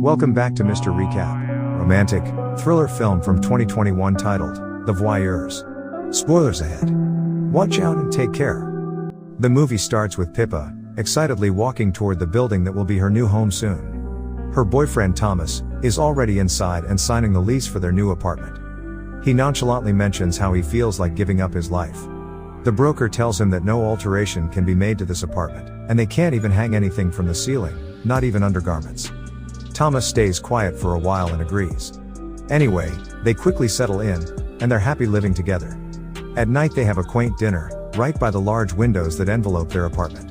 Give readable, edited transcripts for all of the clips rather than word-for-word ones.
Welcome back to Mr. Recap, romantic thriller film from 2021 titled The Voyeurs. Spoilers ahead. Watch out and take care. The movie starts with Pippa excitedly walking toward the building that will be her new home soon. Her boyfriend Thomas is already inside and signing the lease for their new apartment. He nonchalantly mentions how he feels like giving up his life. The broker tells him that no alteration can be made to this apartment, and they can't even hang anything from the ceiling, not even undergarments. Thomas stays quiet for a while and agrees. Anyway, they quickly settle in, and they're happy living together. At night they have a quaint dinner, right by the large windows that envelope their apartment.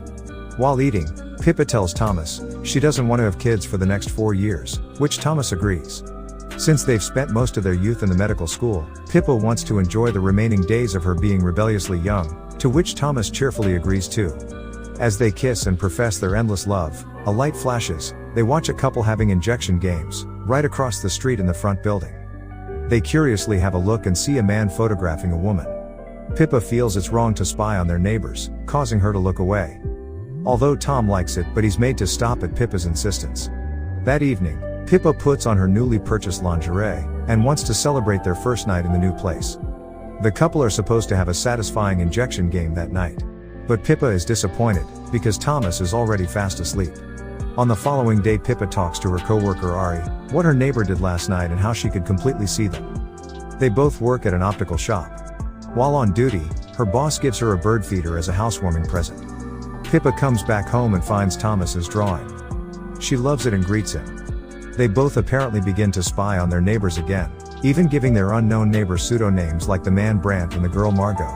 While eating, Pippa tells Thomas she doesn't want to have kids for the next 4 years, which Thomas agrees. Since they've spent most of their youth in the medical school, Pippa wants to enjoy the remaining days of her being rebelliously young, to which Thomas cheerfully agrees too. As they kiss and profess their endless love, a light flashes. They watch a couple having injection games, right across the street in the front building. They curiously have a look and see a man photographing a woman. Pippa feels it's wrong to spy on their neighbors, causing her to look away. Although Tom likes it, but he's made to stop at Pippa's insistence. That evening, Pippa puts on her newly purchased lingerie, and wants to celebrate their first night in the new place. The couple are supposed to have a satisfying injection game that night. But Pippa is disappointed, because Thomas is already fast asleep. On the following day Pippa talks to her co-worker Ari, what her neighbor did last night and how she could completely see them. They both work at an optical shop. While on duty, her boss gives her a bird feeder as a housewarming present. Pippa comes back home and finds Thomas's drawing. She loves it and greets him. They both apparently begin to spy on their neighbors again, even giving their unknown neighbors pseudonames like the man Brant and the girl Margot.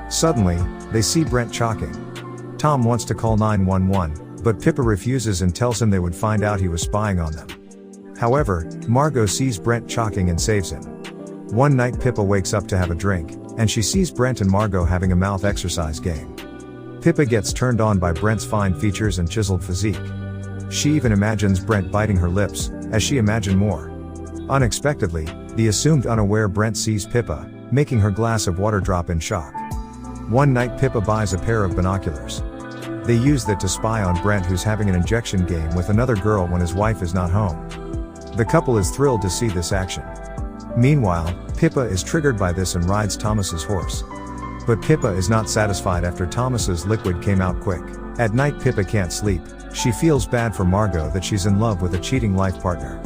Suddenly, they see Brent chalking. Tom wants to call 911, but Pippa refuses and tells him they would find out he was spying on them. However, Margot sees Brent chalking and saves him. One night Pippa wakes up to have a drink, and she sees Brent and Margot having a mouth exercise game. Pippa gets turned on by Brent's fine features and chiseled physique. She even imagines Brent biting her lips, as she imagined more. Unexpectedly, the assumed unaware Brent sees Pippa, making her glass of water drop in shock. One night Pippa buys a pair of binoculars. They use that to spy on Brent, who's having an injection game with another girl when his wife is not home. The couple is thrilled to see this action. Meanwhile, Pippa is triggered by this and rides Thomas's horse. But Pippa is not satisfied after Thomas's liquid came out quick. At night Pippa can't sleep. She feels bad for Margot that she's in love with a cheating life partner.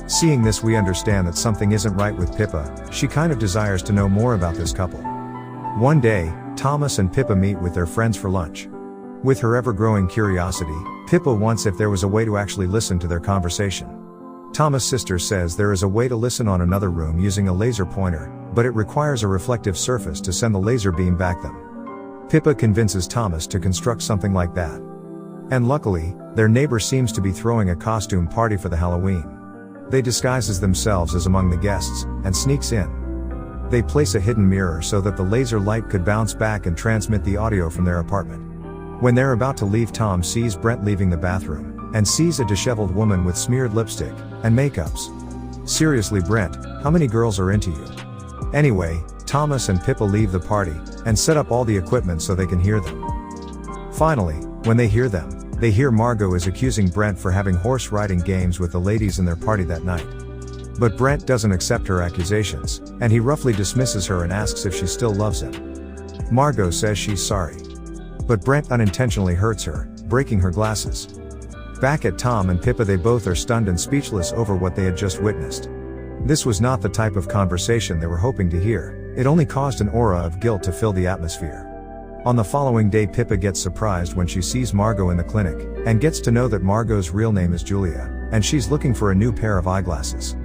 Seeing this, we understand that something isn't right with Pippa. She kind of desires to know more about this couple. One day, Thomas and Pippa meet with their friends for lunch. With her ever-growing curiosity, Pippa wants if there was a way to actually listen to their conversation. Thomas' sister says there is a way to listen on another room using a laser pointer, but it requires a reflective surface to send the laser beam back them. Pippa convinces Thomas to construct something like that. And luckily, their neighbor seems to be throwing a costume party for the Halloween. They disguise as themselves as among the guests, and sneaks in. They place a hidden mirror so that the laser light could bounce back and transmit the audio from their apartment. When they're about to leave, Tom sees Brent leaving the bathroom, and sees a disheveled woman with smeared lipstick and makeups. Seriously Brent, how many girls are into you? Anyway, Thomas and Pippa leave the party, and set up all the equipment so they can hear them. Finally, when they hear them, they hear Margot is accusing Brent for having horse riding games with the ladies in their party that night. But Brent doesn't accept her accusations, and he roughly dismisses her and asks if she still loves him. Margot says she's sorry. But Brent unintentionally hurts her, breaking her glasses. Back at Tom and Pippa, they both are stunned and speechless over what they had just witnessed. This was not the type of conversation they were hoping to hear. It only caused an aura of guilt to fill the atmosphere. On the following day Pippa gets surprised when she sees Margot in the clinic, and gets to know that Margot's real name is Julia, and she's looking for a new pair of eyeglasses.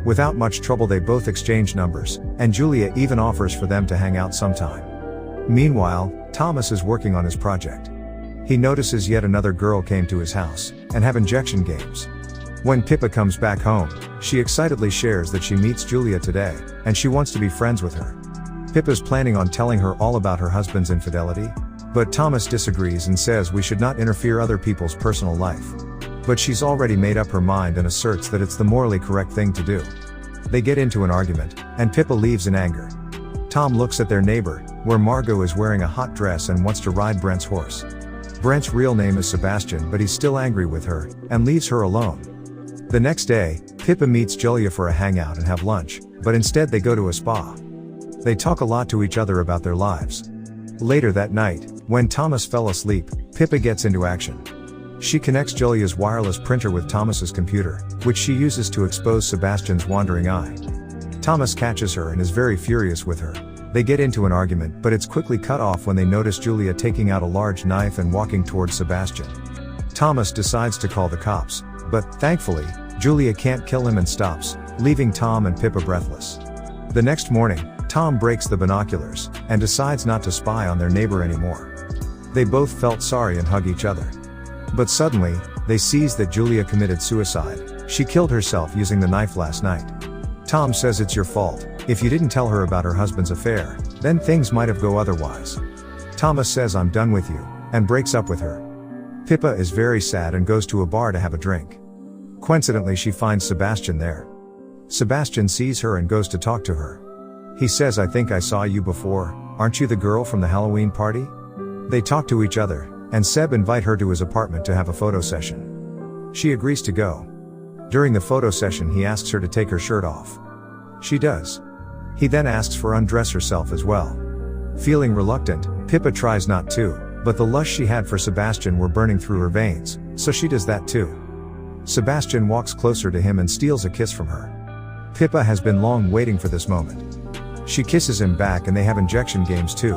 Without much trouble they both exchange numbers, and Julia even offers for them to hang out sometime. Meanwhile, Thomas is working on his project. He notices yet another girl came to his house, and have injection games. When Pippa comes back home, she excitedly shares that she meets Julia today, and she wants to be friends with her. Pippa's planning on telling her all about her husband's infidelity, but Thomas disagrees and says we should not interfere other people's personal life. But she's already made up her mind and asserts that it's the morally correct thing to do. They get into an argument, and Pippa leaves in anger. Tom looks at their neighbor, where Margot is wearing a hot dress and wants to ride Brent's horse. Brent's real name is Sebastian, but he's still angry with her, and leaves her alone. The next day, Pippa meets Julia for a hangout and have lunch, but instead they go to a spa. They talk a lot to each other about their lives. Later that night, when Thomas fell asleep, Pippa gets into action. She connects Julia's wireless printer with Thomas's computer, which she uses to expose Sebastian's wandering eye. Thomas catches her and is very furious with her. They get into an argument, but it's quickly cut off when they notice Julia taking out a large knife and walking towards Sebastian. Thomas decides to call the cops, but thankfully, Julia can't kill him and stops, leaving Tom and Pippa breathless. The next morning, Tom breaks the binoculars and decides not to spy on their neighbor anymore. They both felt sorry and hug each other. But suddenly, they seize that Julia committed suicide. She killed herself using the knife last night. Tom says it's your fault. If you didn't tell her about her husband's affair, then things might have go otherwise. Thomas says I'm done with you, and breaks up with her. Pippa is very sad and goes to a bar to have a drink. Coincidentally, she finds Sebastian there. Sebastian sees her and goes to talk to her. He says, I think I saw you before, aren't you the girl from the Halloween party? They talk to each other, and Seb invite her to his apartment to have a photo session. She agrees to go. During the photo session he asks her to take her shirt off. She does. He then asks for undress herself as well. Feeling reluctant, Pippa tries not to, but the lust she had for Sebastian were burning through her veins, so she does that too. Sebastian walks closer to him and steals a kiss from her. Pippa has been long waiting for this moment. She kisses him back and they have injection games too.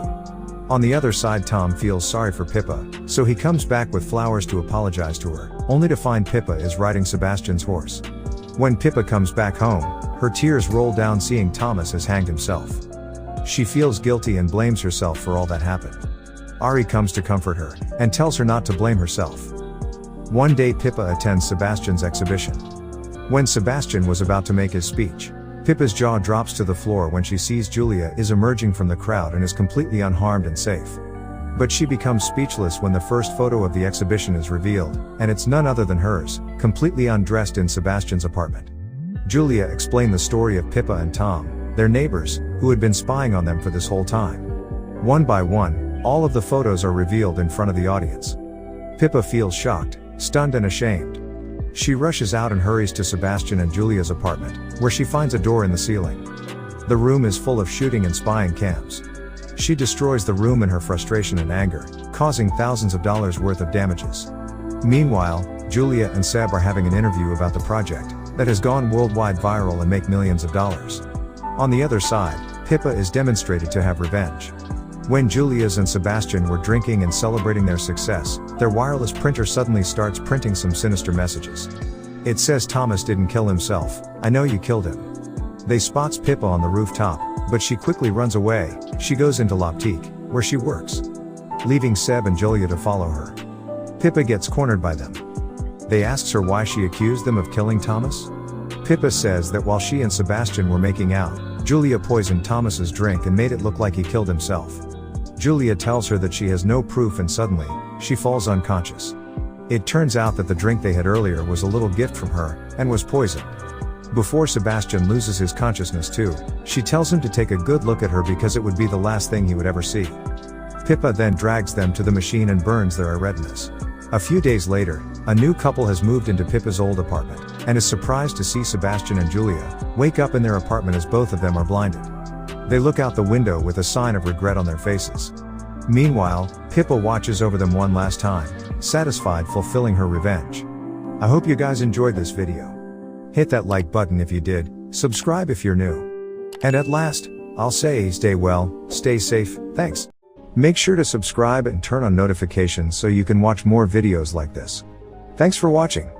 On the other side, Tom feels sorry for Pippa, so he comes back with flowers to apologize to her, only to find Pippa is riding Sebastian's horse. When Pippa comes back home, her tears roll down seeing Thomas has hanged himself. She feels guilty and blames herself for all that happened. Ari comes to comfort her, and tells her not to blame herself. One day Pippa attends Sebastian's exhibition. When Sebastian was about to make his speech, Pippa's jaw drops to the floor when she sees Julia is emerging from the crowd and is completely unharmed and safe. But she becomes speechless when the first photo of the exhibition is revealed, and it's none other than hers, completely undressed in Sebastian's apartment. Julia explained the story of Pippa and Tom, their neighbors, who had been spying on them for this whole time. One by one, all of the photos are revealed in front of the audience. Pippa feels shocked, stunned and ashamed. She rushes out and hurries to Sebastian and Julia's apartment, where she finds a door in the ceiling. The room is full of shooting and spying cams. She destroys the room in her frustration and anger, causing thousands of dollars worth of damages. Meanwhile, Julia and Seb are having an interview about the project that has gone worldwide viral and make millions of dollars. On the other side, Pippa is demonstrated to have revenge. When Julia's and Sebastian were drinking and celebrating their success, their wireless printer suddenly starts printing some sinister messages. It says Thomas didn't kill himself, I know you killed him. They spots Pippa on the rooftop, but she quickly runs away. She goes into L'Optique, where she works, leaving Seb and Julia to follow her. Pippa gets cornered by them. They asks her why she accused them of killing Thomas. Pippa says that while she and Sebastian were making out, Julia poisoned Thomas's drink and made it look like he killed himself. Julia tells her that she has no proof and suddenly, she falls unconscious. It turns out that the drink they had earlier was a little gift from her, and was poisoned. Before Sebastian loses his consciousness too, she tells him to take a good look at her because it would be the last thing he would ever see. Pippa then drags them to the machine and burns their retinas. A few days later, a new couple has moved into Pippa's old apartment, and is surprised to see Sebastian and Julia wake up in their apartment as both of them are blinded. They look out the window with a sign of regret on their faces. Meanwhile, Pippa watches over them one last time, satisfied fulfilling her revenge. I hope you guys enjoyed this video. Hit that like button if you did, subscribe if you're new. And at last, I'll say stay well, stay safe, thanks. Make sure to subscribe and turn on notifications so you can watch more videos like this. Thanks for watching.